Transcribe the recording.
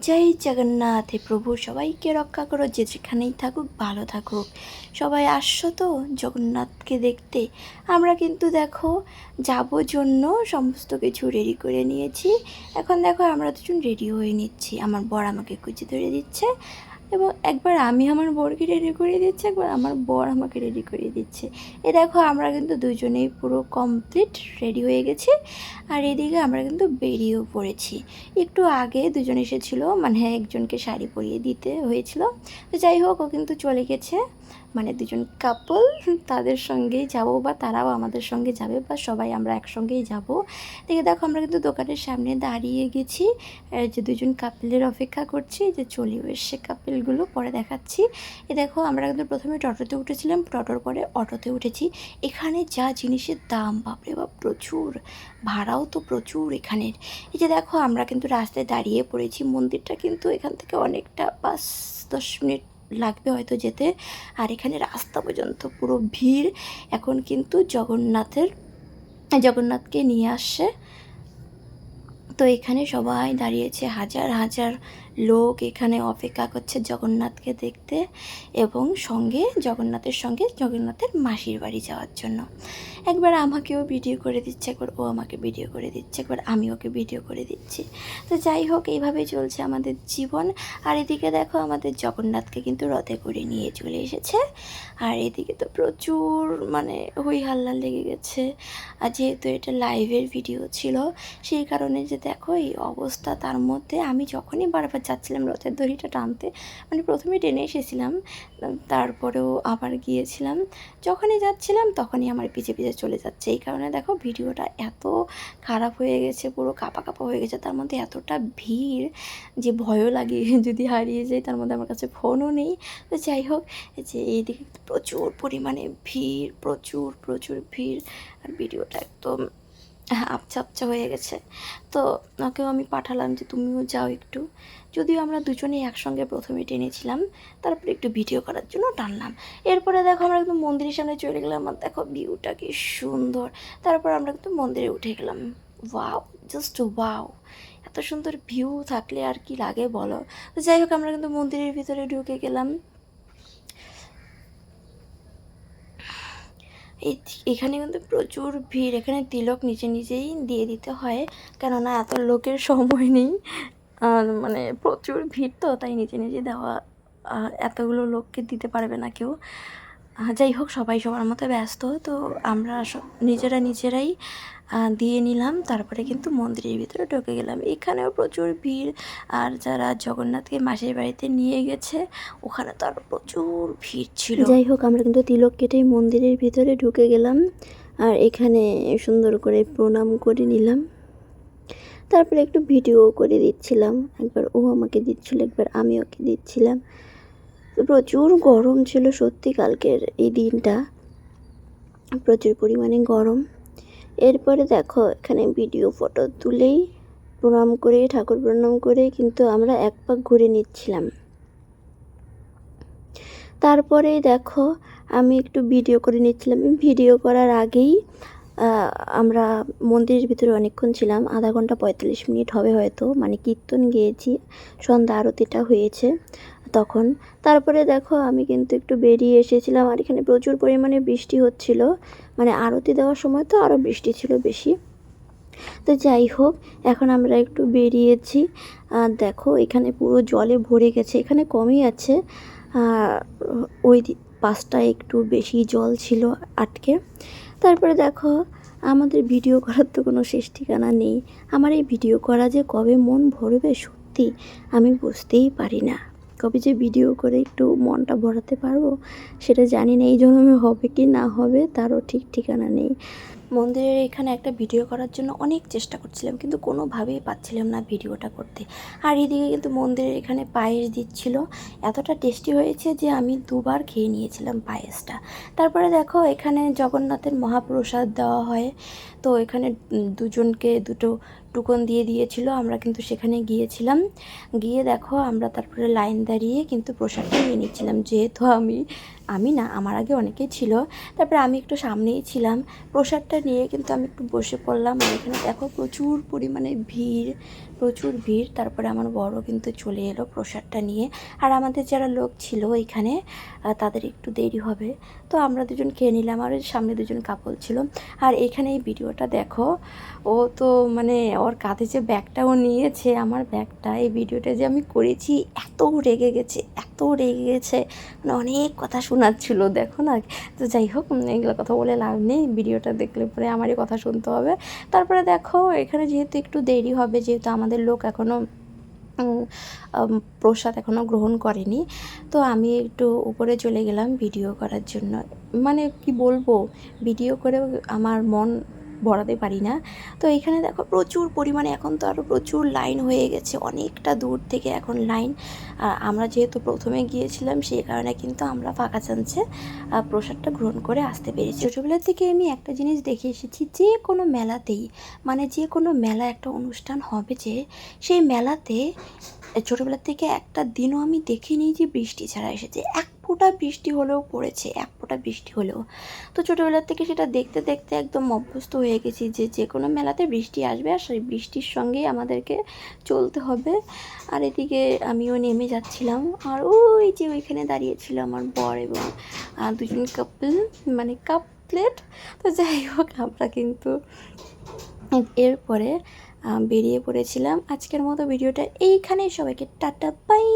জয় জগন্নাথ। হে প্রভু, সবাইকে রক্ষা করো, যে যেখানেই থাকুক ভালো থাকুক। সবাই আসছো তো জগন্নাথকে দেখতে? আমরা কিন্তু দেখো যাব জন্য সমস্ত কিছু রেডি করে নিয়েছি। এখন দেখো আমরা দুজন রেডি হয়ে নিচ্ছি। আমার বর আমাকে কুচি ধরে দিচ্ছে এবং একবার আমি আমার বরকে রেডি করিয়ে দিচ্ছি, একবার আমার বর আমাকে রেডি করিয়ে দিচ্ছে। এ দেখো আমরা কিন্তু দুজনেই পুরো কমপ্লিট রেডি হয়ে গেছি। আর এদিকে আমরা কিন্তু বেরিয়েও পড়েছি। একটু আগে দুজন এসেছিলো, মানে একজনকে শাড়ি পরিয়ে দিতে হয়েছিল। তো যাই হোক, ও কিন্তু চলে গেছে। মানে দুজন কাপল, তাদের সঙ্গেই যাব, বা তারাও আমাদের সঙ্গে যাবে, বা সবাই আমরা একসঙ্গেই যাব। দেখে দেখো আমরা কিন্তু দোকানের সামনে দাঁড়িয়ে গেছি, যে দুজন কাপলের অপেক্ষা করছি, যে চলেও এসছে কাপলগুলো, পরে দেখাচ্ছি। এ দেখো আমরা কিন্তু প্রথমে টোটোতে উঠেছিলাম, টোটোর পরে অটোতে উঠেছি। এখানে যা জিনিসের দাম, বাপরে বাপ, প্রচুর ভাড়াও তো প্রচুর এখানের। এই যে দেখো আমরা কিন্তু রাস্তায় দাঁড়িয়ে পড়েছি। মন্দিরটা কিন্তু এখান থেকে অনেকটা 5-10 মিনিট লাগবে হয়তো যেতে। আর এখানে রাস্তা পর্যন্ত পুরো ভিড়। এখন কিন্তু জগন্নাথকে নিয়ে আসছে। তো এখানে সবাই দাঁড়িয়েছে, হাজার হাজার লোক এখানে অপেক্ষা করছে জগন্নাথকে দেখতে, এবং জগন্নাথের মাসির বাড়ি যাওয়ার জন্য। একবার আমাকেও ভিডিও করে দিচ্ছে, একবার ও আমাকে ভিডিও করে দিচ্ছে, একবার আমি ওকে ভিডিও করে দিচ্ছি। তো যাই হোক, এইভাবেই চলছে আমাদের জীবন। আর এদিকে দেখো আমাদের জগন্নাথকে কিন্তু রথে করে নিয়ে চলে এসেছে। আর এদিকে তো প্রচুর মানে হই হাল্লা লেগে গেছে। আর যেহেতু এটা লাইভের ভিডিও ছিল, সেই কারণে যে দেখো এই অবস্থা। তার মধ্যে আমি যখনই বারবার যাচ্ছিলাম রথের দড়িটা টানতে, মানে প্রথমে টেনে এসেছিলাম, তারপরেও আবার গিয়েছিলাম, যখনই যাচ্ছিলাম তখনই আমার পিছে পিছে চলে যাচ্ছে। এই কারণে দেখো ভিডিওটা এত খারাপ হয়ে গেছে, পুরো কাঁপা কাঁপা হয়ে গেছে। তার মধ্যে এতটা ভিড় যে ভয়ও লাগে যদি হারিয়ে যায়। তার মধ্যে আমার কাছে ফোনও নেই। তো যাই হোক, যে এইদিকে প্রচুর পরিমাণে ভিড়, প্রচুর প্রচুর ভিড়। আর ভিডিওটা একদম আবছা আবছা হয়ে গেছে। তো ওকেও আমি পাঠালাম যে তুমিও যাও একটু। যদিও আমরা দুজনেই একসঙ্গে প্রথমে টেনেছিলাম, তারপরে একটু ভিডিও করার জন্য টানলাম। এরপরে দেখো আমরা একদম মন্দিরের সামনে চলে গেলাম। আর দেখো ভিউটা কি সুন্দর। তারপর আমরা কিন্তু মন্দিরে উঠে গেলাম। Wow, just wow! এত সুন্দর ভিউ থাকলে আর কি লাগে বলো। তো যাই হোক, আমরা কিন্তু মন্দিরের ভিতরে ঢুকে গেলাম। এখানে কিন্তু প্রচুর ভিড়। এখানে তিলক নিজে নিজেই দিয়ে দিতে হয়, কেননা এত লোকের সময় নেই। আর মানে প্রচুর ভিড়, তো তাই নিজে নিজে দেওয়া, এতগুলো লোককে দিতে পারবে না কেউ। যাই হোক, সবাই সবার মতো ব্যস্ত, তো আমরা নিজেরাই দিয়ে নিলাম। তারপরে কিন্তু মন্দিরের ভিতরে ঢুকে গেলাম। এখানেও প্রচুর ভিড়। আর যারা জগন্নাথকে মাসির বাড়িতে নিয়ে গেছে, ওখানে তো আরও প্রচুর ভিড় ছিল। যাই হোক, আমরা কিন্তু তিলক কেটেই মন্দিরের ভিতরে ঢুকে গেলাম। আর এখানে সুন্দর করে প্রণাম করে নিলাম। তারপরে একটু ভিডিও করে দিচ্ছিলাম। একবার ও আমাকে দিচ্ছিল, একবার আমি ওকে দিচ্ছিলাম। প্রচুর গরম ছিল সত্যি, কালকের এই দিনটা প্রচুর পরিমাণে গরম। এরপরে দেখো এখানে ভিডিও ফটো তুলেই প্রণাম করে, ঠাকুর প্রণাম করে কিন্তু আমরা এক পাক ঘুরে নিচ্ছিলাম। তারপরে দেখো আমি একটু ভিডিও করে নিচ্ছিলাম। ভিডিও করার আগেই আমরা মন্দিরের ভিতরে অনেকক্ষণ ছিলাম, আধা ঘন্টা 45 মিনিট হবে হয়তো, মানে কীর্তন গেয়েছি, সন্ধ্যা আরতিটা হয়েছে তখন। তারপরে দেখো আমি কিন্তু একটু বেরিয়ে এসেছিলাম। আর এখানে প্রচুর পরিমাণে বৃষ্টি হচ্ছিল, মানে আরতি দেওয়ার সময় তো আরও বৃষ্টি ছিল বেশি। তো যাই হোক, এখন আমরা একটু বেরিয়েছি। আর দেখো এখানে পুরো জলে ভরে গেছে, এখানে কমই আছে, ওই পাশটায় একটু বেশি জল ছিল আটকে। তারপরে দেখো আমাদের ভিডিও করার তো কোনো শেষ ঠিকানা নেই। আমার এই ভিডিও করা যে কবে মন ভরবে সত্যি আমি বুঝতেই পারি না। কবে যে ভিডিও করে একটু মনটা ভরাতে পারবো সেটা জানি না। এই জন্যে হবে কি না হবে তারও ঠিক ঠিকানা নেই। মন্দিরের এখানে একটা ভিডিও করার জন্য অনেক চেষ্টা করছিলাম, কিন্তু কোনোভাবেই পাচ্ছিলাম না ভিডিওটা করতে। আর এদিকে কিন্তু মন্দিরের এখানে পায়েস দিচ্ছিল, এতটা টেস্টি হয়েছে যে আমি 2বার খেয়ে নিয়েছিলাম পায়েসটা। তারপরে দেখো এখানে জগন্নাথের মহাপ্রসাদ দেওয়া হয়, তো এখানে দুজনকে 2টো টুকন দিয়ে দিয়েছিল। আমরা কিন্তু সেখানে গিয়েছিলাম, গিয়ে দেখো আমরা তারপরে লাইন দাঁড়িয়ে কিন্তু প্রসাদটা নিয়ে নিচ্ছিলাম। যেহেতু আমি না, আমার আগে অনেকেই ছিল, তারপরে আমি একটু সামনেই ছিলাম। প্রসাদটা নিয়ে কিন্তু আমি একটু বসে পড়লাম। আর এখানে দেখো প্রচুর পরিমাণে ভিড়, প্রচুর ভিড়। তারপরে আমার বড় কিন্তু চলে এলো প্রসাদটা নিয়ে। আর আমাদের যারা লোক ছিল এখানে তাদের একটু দেরি হবে, তো আমরা দুজন খেয়ে নিলাম। আর সামনে দুজন কাপল ছিল। আর এখানে এই ভিডিওটা দেখো, ও তো মানে ওর কাঁধে যে ব্যাগটাও নিয়েছে, আমার ব্যাগটা, এই ভিডিওটা যে আমি করেছি, এত রেগে গেছে, এত রেগে গেছে, মানে অনেক কথা শোনাচ্ছিল, দেখো না। তো যাই হোক, এগুলো কথা বলে লাভ নেই, ভিডিওটা দেখলে পরে আমারই কথা শুনতে হবে। তারপরে দেখো এখানে যেহেতু একটু দেরি হবে, যেহেতু আমাদের লোক এখনও প্রসাদ এখনও গ্রহণ করেনি, তো আমি একটু উপরে চলে গেলাম ভিডিও করার জন্য। মানে কি বলবো, ভিডিও করেও আমার মন ভরাতে পারি না। তো এখানে দেখো প্রচুর পরিমাণে, এখন তো আরও প্রচুর লাইন হয়ে গেছে, অনেকটা দূর থেকে এখন লাইন। আমরা যেহেতু প্রথমে গিয়েছিলাম সেই কারণে কিন্তু আমরা ফাঁকা চান্সে প্রসাদটা গ্রহণ করে আসতে পেরেছি। ছোটোবেলার থেকে আমি একটা জিনিস দেখে এসেছি, যে কোনো মেলাতেই, মানে যে কোনো মেলা একটা অনুষ্ঠান হবে, যে সেই মেলাতে ছোটোবেলার থেকে একটা দিনও আমি দেখিনি যে বৃষ্টি ছাড়া এসেছে। এক ফোঁটা বৃষ্টি হলেও পড়েছে, এক ফোঁটা বৃষ্টি হলেও। তো ছোটোবেলার থেকে সেটা দেখতে দেখতে একদম অভ্যস্ত হয়ে গেছি যে যে কোনো মেলাতে বৃষ্টি আসবে, আর সেই বৃষ্টির সঙ্গেই আমাদেরকে চলতে হবে। আর এদিকে আমিও নেমে যাচ্ছিলাম, আর ওই যে ওইখানে দাঁড়িয়েছিল আমার বর এবং দুজন কাপল, মানে কাপলেট। তো যাই হোক, আমরা কিন্তু এরপরে বেরিয়ে পড়েছিলাম। আজকের মতো ভিডিওটা এইখানেই, সবাইকে টাটা বাই।